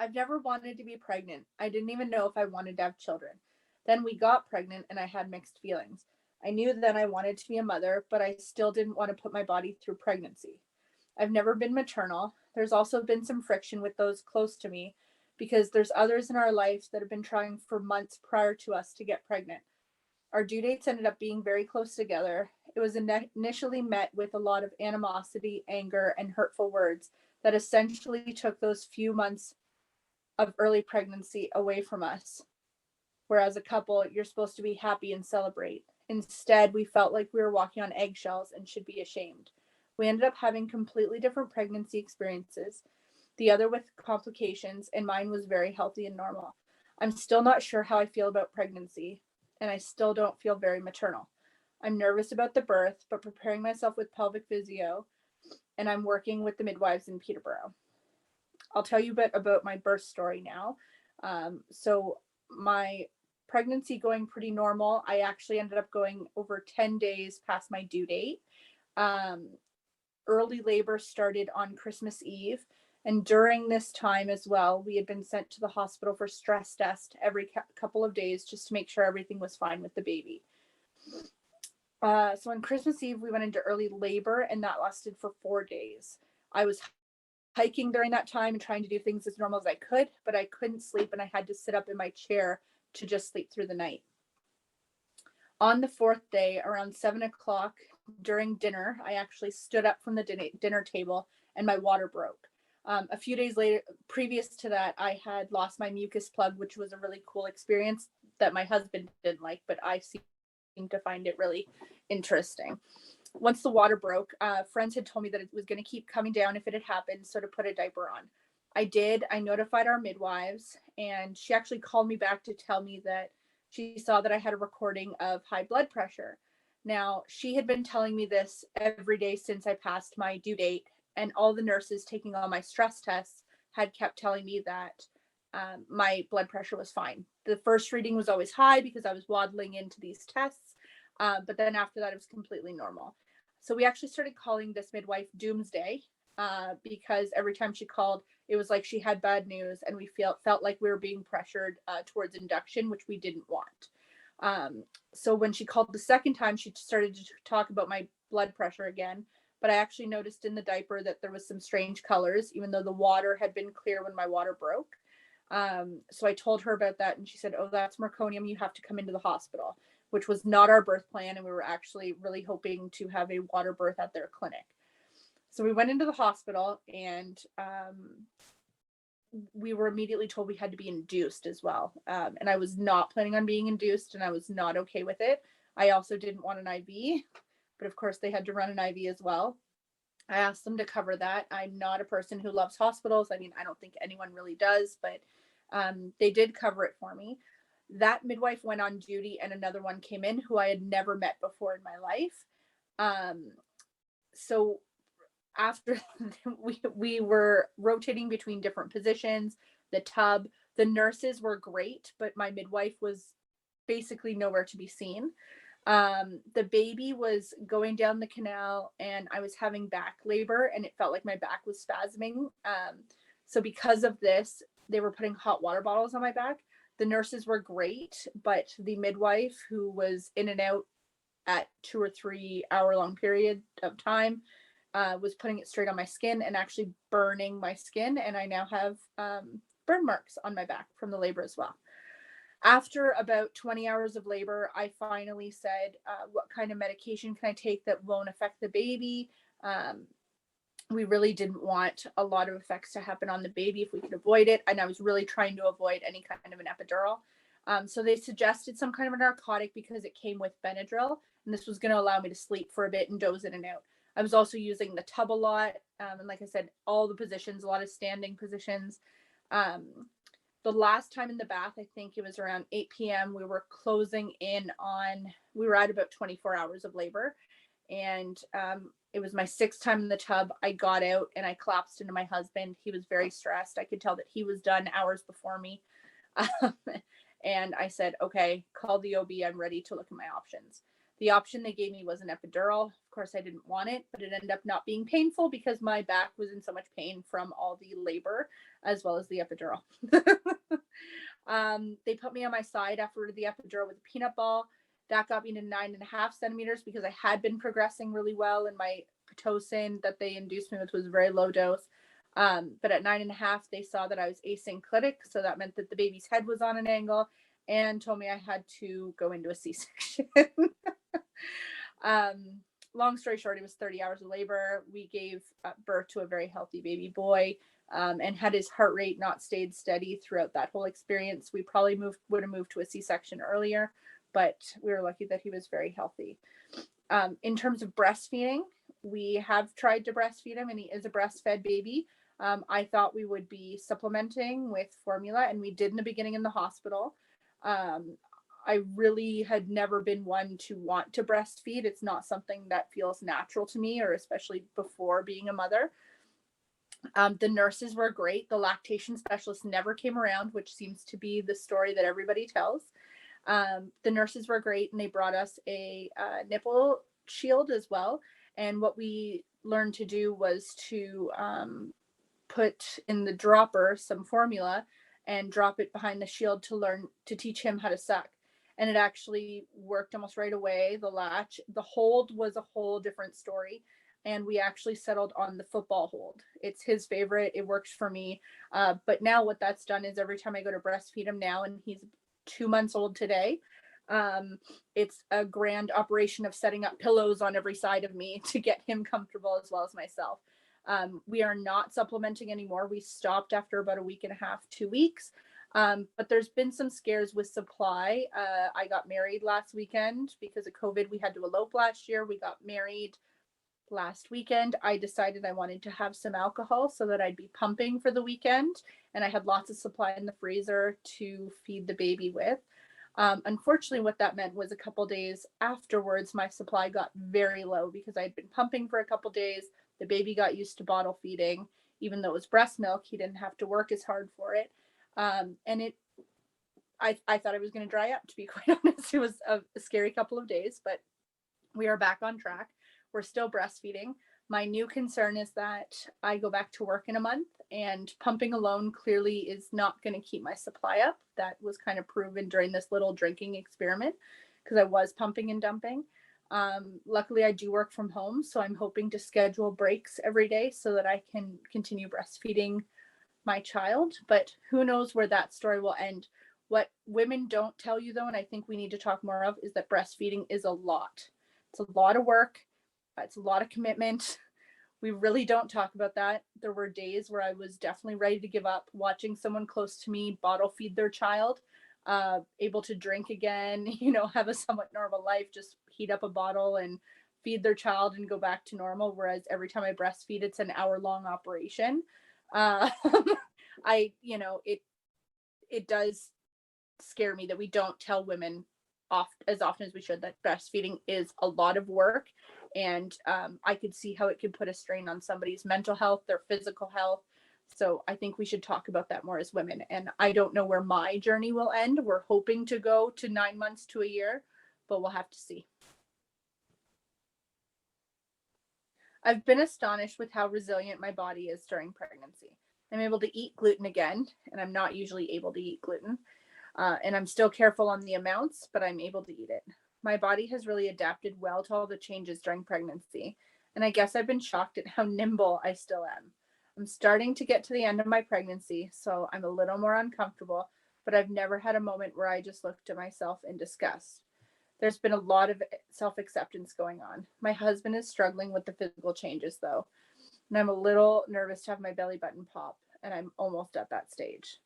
I've never wanted to be pregnant. I didn't even know if I wanted to have children. Then we got pregnant and I had mixed feelings. I knew then I wanted to be a mother, but I still didn't want to put my body through pregnancy. I've never been maternal. There's also been some friction with those close to me because there's others in our life that have been trying for months prior to us to get pregnant. Our due dates ended up being very close together. It was initially met with a lot of animosity, anger, and hurtful words that essentially took those few months of early pregnancy away from us. Whereas a couple, you're supposed to be happy and celebrate. Instead, we felt like we were walking on eggshells and should be ashamed. We ended up having completely different pregnancy experiences, the other with complications, and mine was very healthy and normal. I'm still not sure how I feel about pregnancy, and I still don't feel very maternal. I'm nervous about the birth, but preparing myself with pelvic physio, and I'm working with the midwives in Peterborough. I'll tell you a bit about my birth story now. So my pregnancy going pretty normal. I actually ended up going over 10 days past my due date. Um, Early labor started on Christmas Eve. And during this time as well, we had been sent to the hospital for stress test every couple of days just to make sure everything was fine with the baby. So on Christmas Eve, we went into early labor, and that lasted for 4 days. I was hiking during that time and trying to do things as normal as I could, but I couldn't sleep and I had to sit up in my chair to just sleep through the night. On the fourth day, around 7 o'clock during dinner, I actually stood up from the dinner table and my water broke. A few days later, previous to that, I had lost my mucus plug, which was a really cool experience that my husband didn't like, but I seemed to find it really interesting. Once the water broke, friends had told me that it was going to keep coming down if it had happened, so to put a diaper on. I did. I notified our midwives, and she actually called me back to tell me that she saw that I had a recording of high blood pressure. Now, she had been telling me this every day since I passed my due date, and all the nurses taking all my stress tests had kept telling me that my blood pressure was fine. The first reading was always high because I was waddling into these tests, but then after that, it was completely normal. So we actually started calling this midwife Doomsday because every time she called, it was like she had bad news, and we felt like we were being pressured towards induction, which we didn't want. So when she called the second time, she started to talk about my blood pressure again. But I actually noticed in the diaper that there was some strange colors, even though the water had been clear when my water broke. So I told her about that, and she said, "Oh, that's meconium. You have to come into the hospital," which was not our birth plan, and we were actually really hoping to have a water birth at their clinic. So we went into the hospital, and we were immediately told we had to be induced as well. And I was not planning on being induced, and I was not okay with it. I also didn't want an IV, but of course they had to run an IV as well. I asked them to cover that. I'm not a person who loves hospitals. I mean, I don't think anyone really does, but they did cover it for me. That midwife went on duty, and another one came in who I had never met before in my life. So after we were rotating between different positions, the tub, the nurses were great, but my midwife was basically nowhere to be seen. The baby was going down the canal, and I was having back labor, and it felt like my back was spasming. So because of this, they were putting hot water bottles on my back. The nurses were great, but the midwife, who was in and out at 2 or 3 hour long period of time, was putting it straight on my skin and actually burning my skin. And I now have burn marks on my back from the labor as well. After about 20 hours of labor, I finally said, what kind of medication can I take that won't affect the baby? We really didn't want a lot of effects to happen on the baby if we could avoid it. And I was really trying to avoid any kind of an epidural. So they suggested some kind of a narcotic because it came with Benadryl, and this was going to allow me to sleep for a bit and doze in and out. I was also using the tub a lot. And like I said, all the positions, a lot of standing positions. The last time in the bath, I think it was around 8 p.m. We were closing in on, we were at about 24 hours of labor. And it was my 6th time in the tub. I got out and I collapsed into my husband. He was very stressed. I could tell that he was done hours before me. And I said, okay, call the OB. I'm ready to look at my options. The option they gave me was an epidural. Of course, I didn't want it, but it ended up not being painful because my back was in so much pain from all the labor as well as the epidural. They put me on my side after the epidural with a peanut ball. That got me to 9.5 centimeters because I had been progressing really well, and my Pitocin that they induced me with was very low dose. But at 9.5, they saw that I was asynclitic, so that meant that the baby's head was on an angle, and told me I had to go into a C-section. Long story short, it was 30 hours of labor. We gave birth to a very healthy baby boy, and had his heart rate not stayed steady throughout that whole experience, we probably would have moved to a C-section earlier, but we were lucky that he was very healthy. In terms of breastfeeding, we have tried to breastfeed him, and he is a breastfed baby. I thought we would be supplementing with formula, and we did in the beginning in the hospital. I really had never been one to want to breastfeed. It's not something that feels natural to me, or especially before being a mother. The nurses were great. The lactation specialist never came around, which seems to be the story that everybody tells. The nurses were great, and they brought us a nipple shield as well. And what we learned to do was to put in the dropper some formula and drop it behind the shield to teach him how to suck. And it actually worked almost right away. The latch, the hold was a whole different story. And we actually settled on the football hold. It's his favorite. It works for me. But now what that's done is every time I go to breastfeed him now, and he's 2 months old today, it's a grand operation of setting up pillows on every side of me to get him comfortable as well as myself. We are not supplementing anymore. We stopped after about a week and a half, 2 weeks. But there's been some scares with supply. I got married last weekend because of COVID. We had to elope last year. We got married last weekend. I decided I wanted to have some alcohol so that I'd be pumping for the weekend. And I had lots of supply in the freezer to feed the baby with. Unfortunately, what that meant was a couple days afterwards, my supply got very low because I'd been pumping for a couple days. The baby got used to bottle feeding. Even though it was breast milk, he didn't have to work as hard for it. And I thought I was going to dry up, to be quite honest. It was a scary couple of days, but we are back on track. We're still breastfeeding. My new concern is that I go back to work in a month, and pumping alone clearly is not going to keep my supply up. That was kind of proven during this little drinking experiment because I was pumping and dumping. Luckily, I do work from home, so I'm hoping to schedule breaks every day so that I can continue breastfeeding my child, but who knows where that story will end. What women don't tell you, though, and I think we need to talk more of, is that breastfeeding is a lot. It's a lot of work. It's a lot of commitment. We really don't talk about that. There were days where I was definitely ready to give up, watching someone close to me bottle feed their child, able to drink again, have a somewhat normal life, just heat up a bottle and feed their child and go back to normal. Whereas every time I breastfeed, it's an hour-long operation. It does scare me that we don't tell women as often as we should that breastfeeding is a lot of work, and I could see how it could put a strain on somebody's mental health, their physical health. So I think we should talk about that more as women. And I don't know where my journey will end. We're hoping to go to 9 months to a year, but we'll have to see. I've been astonished with how resilient my body is during pregnancy. I'm able to eat gluten again, and I'm not usually able to eat gluten. And I'm still careful on the amounts, but I'm able to eat it. My body has really adapted well to all the changes during pregnancy. And I guess I've been shocked at how nimble I still am. I'm starting to get to the end of my pregnancy, so I'm a little more uncomfortable, but I've never had a moment where I just looked at myself in disgust. There's been a lot of self-acceptance going on. My husband is struggling with the physical changes, though, and I'm a little nervous to have my belly button pop, and I'm almost at that stage.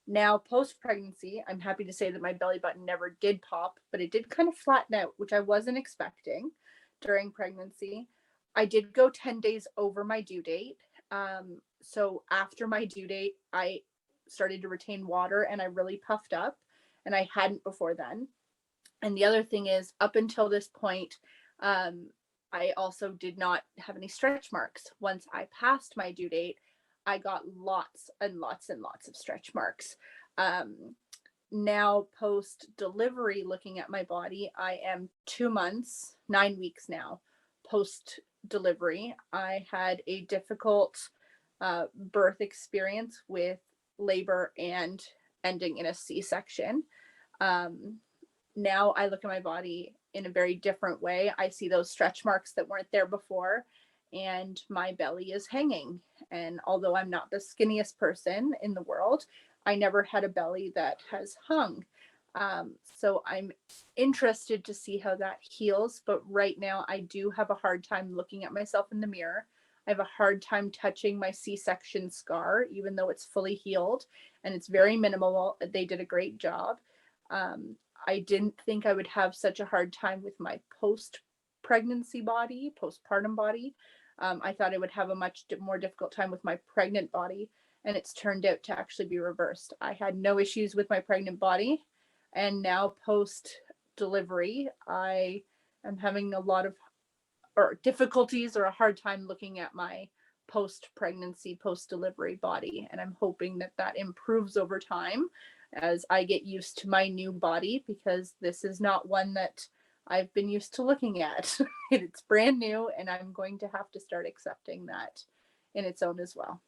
Now, post-pregnancy, I'm happy to say that my belly button never did pop, but it did kind of flatten out, which I wasn't expecting during pregnancy. I did go 10 days over my due date. So after my due date, I started to retain water and I really puffed up, and I hadn't before then. And the other thing is, up until this point, I also did not have any stretch marks. Once I passed my due date, I got lots and lots and lots of stretch marks. now post delivery, looking at my body, I am 2 months, 9 weeks now post delivery. I had a difficult birth experience with labor and ending in a C-section. Um, Now I look at my body in a very different way. I see those stretch marks that weren't there before, and my belly is hanging. And although I'm not the skinniest person in the world, I never had a belly that has hung. So I'm interested to see how that heals. But right now, I do have a hard time looking at myself in the mirror. I have a hard time touching my C-section scar, even though it's fully healed and it's very minimal. They did a great job. Um, I didn't think I would have such a hard time with my post pregnancy body, postpartum body. I thought I would have a much more difficult time with my pregnant body, and it's turned out to actually be reversed. I had no issues with my pregnant body, and now post delivery, I am having a lot of difficulties or a hard time looking at my post pregnancy, post delivery body. And I'm hoping that that improves over time as I get used to my new body, because this is not one that I've been used to looking at. It's brand new, and I'm going to have to start accepting that in its own as well.